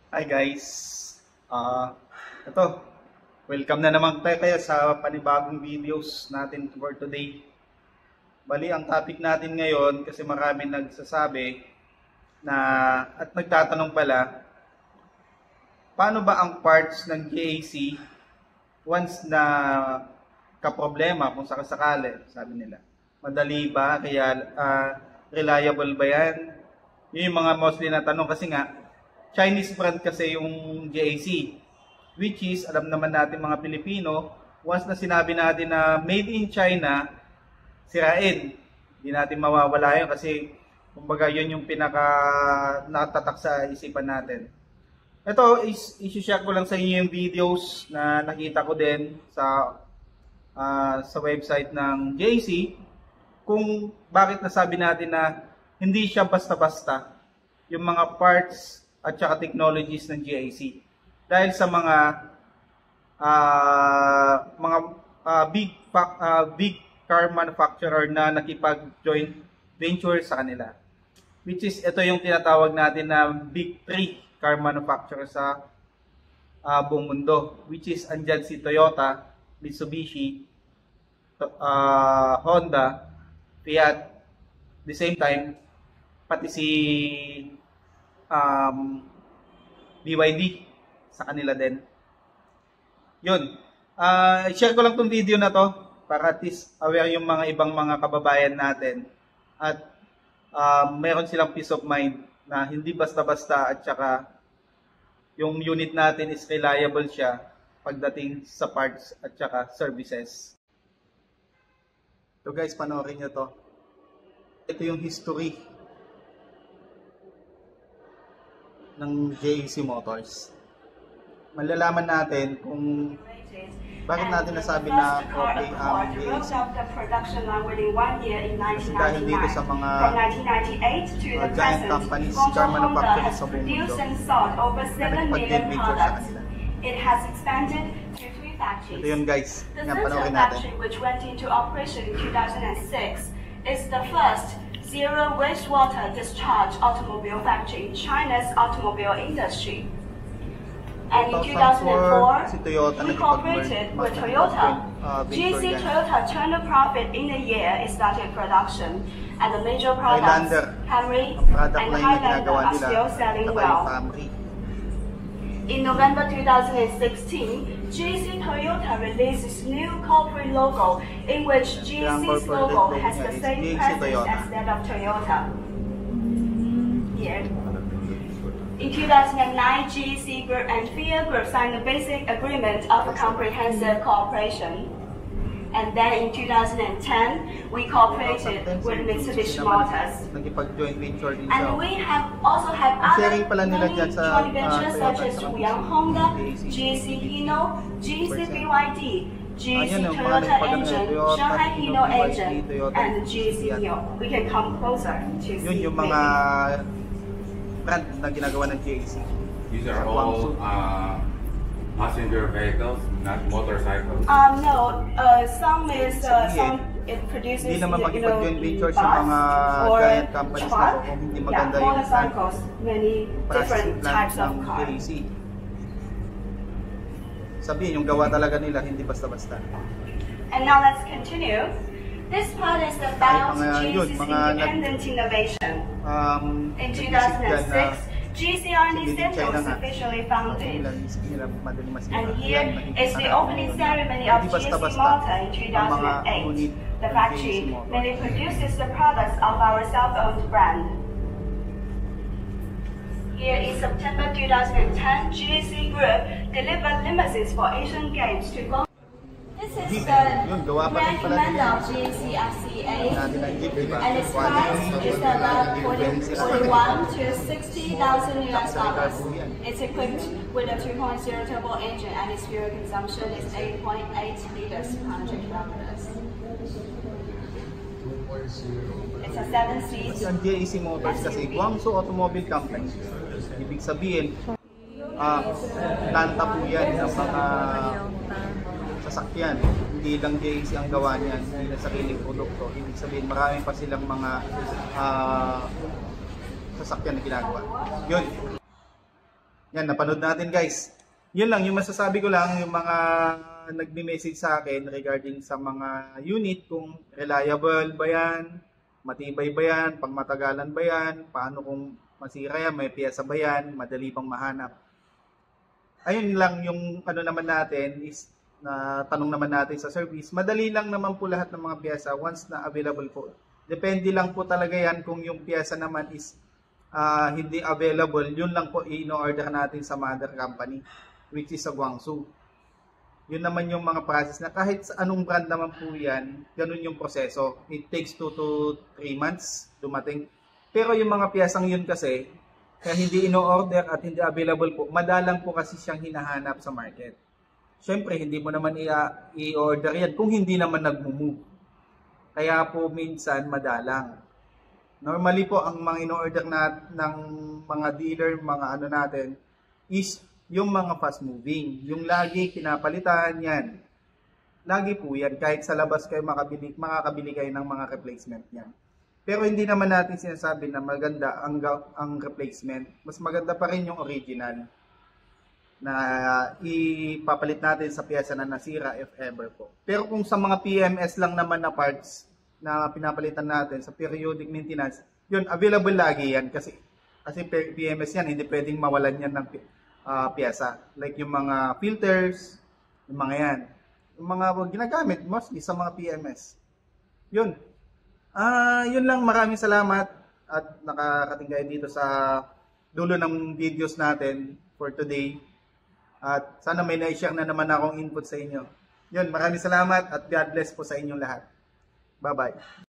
Hi guys, ito, welcome na naman tayo sa panibagong videos natin for today. Bali, ang topic natin ngayon, kasi marami nagsasabi na, at nagtatanong pala, paano ba ang parts ng GAC once na kaproblema kung sakasakali, sabi nila. Madali ba? Kaya reliable ba yan? Yun yung mga mostly na tanong kasi nga, Chinese brand kasi yung GAC, which is, alam naman natin mga Pilipino, once na sinabi natin na made in China, sirain. Hindi natin mawawala yun kasi, kumbaga yun yung pinaka natatak sa isipan natin. Ito, isi-share ko lang sa inyo yung videos na nakita ko din sa website ng GAC, kung bakit nasabi natin na hindi siya basta-basta yung mga parts at saka technologies ng GAC. Dahil sa mga big car manufacturer na nakipag-joint venture sa kanila. Which is, ito yung tinatawag natin na big 3 car manufacturer sa buong mundo. Which is, andyan si Toyota, Mitsubishi, Honda, Fiat, the same time, pati si BYD sa kanila din. Yun. Share ko lang tong video na to para at least aware yung mga ibang mga kababayan natin at meron silang peace of mind na hindi basta-basta at saka yung unit natin is reliable siya pagdating sa parts at saka services. So guys, panoorin nyo to. Ito yung history ng GAC Motors. Malalaman natin kung bakit natin nasabi na okay ang GAC. Kasi dahil dito sa mga giant companies, car manufacturers sa buong mundo na nagpag-venture sa kanila. Ito yun guys, nga panoorin natin. Which went into operation in 2006 is the first zero wastewater discharge automobile factory in China's automobile industry. And in 2004, we cooperated with Toyota. GAC Toyota turned a profit in a year it started production, and the major products, Camry and Highlander, are still selling well. In November 2016, GAC Toyota released its new corporate logo, in which GAC's logo has the same presence as that of Toyota. Here. In 2009, GAC Group and Fiat Group signed a basic agreement of a comprehensive cooperation. And then in 2010, we cooperated with Mitsubishi Motors. And we have also had other many joint ventures such as Wuyang Honda, GAC Hino, GAC BYD, GAC Toyota Engine, Shanghai Hino Engine, and GAC Neo. We can come closer to see. Yun yung mga brand na ginagawa ng GAC. These are all passenger vehicles, not motorcycles. No. Some is some it produces hindi naman makipag-joint venture sa mga giant companies na kung hindi maganda yung motorcycles, many different types of cars. Sabihin, yung gawa talaga nila hindi basta-basta. And now let's continue. This part is about GAC's independent innovation. In 2006, GAC R&D Center was officially founded. And here is the opening ceremony of GAC Motor in 2008. The factory mainly produces the products of our self-owned brand. Here in September 2010, GAC Group delivered limousines for Asian Games to go. This is the recommend of GAC FCA, and its price is about $41,000 to $60,000 US. It's equipped with a 2.0 turbo engine, and its fuel consumption is 8.8 liters per 100 kilometers. It's a 7-seat. Ang GAC Motors kasi Guangzhou Automobile Company. Ibig sabihin, planta po yan ng mga sasakyan. Hindi lang GAC ang gawa niyan, hindi na sariling produkto. Ibig sabihin, marami pa silang mga sasakyan na ginagawa. Yun. Yan, napanood natin guys. Yun lang, yung masasabi ko lang, yung mga nagme-message sa akin regarding sa mga unit, kung reliable ba yan, matibay ba yan, pangmatagalan ba yan, paano kung masira yan, may piyesa ba yan, madali bang mahanap. Ayun lang yung ano naman natin is na tanong naman natin sa service. Madali lang naman po lahat ng mga piyesa once na available po. Depende lang po talaga yan kung yung piyesa naman is hindi available, yun lang po i-order natin sa mother company, which is sa Guangzhou. Yun naman yung mga process na kahit sa anong brand naman po yan, ganun yung proseso. It takes 2 to 3 months dumating. Pero yung mga piyesang yun kasi, kaya hindi ino-order at hindi available po, madalang po kasi siyang hinahanap sa market. Siyempre, hindi mo naman i-order yan kung hindi naman nag-move. Kaya po minsan madalang. Normally po, ang mga in-order ng mga dealer, mga ano natin, is yung mga fast moving. Yung lagi pinapalitan yan. Lagi po yan. Kahit sa labas kayo makakabili kayo ng mga replacement yan. Pero hindi naman natin sinasabi na maganda ang replacement. Mas maganda pa rin yung original na ipapalit natin sa piyesa na nasira if ever po. Pero kung sa mga PMS lang naman na parts na pinapalitan natin sa periodic maintenance, yun, available lagi yan kasi PMS yan, hindi pwedeng mawalan yan ng piyesa. Like yung mga filters, yung mga yan. Yung mga ginagamit mostly sa mga PMS. Yun. Yun lang, maraming salamat at nakarating kayo dito sa dulo ng videos natin for today. At sana may na-share na naman akong input sa inyo. Yun, maraming salamat at God bless po sa inyong lahat. Bye-bye.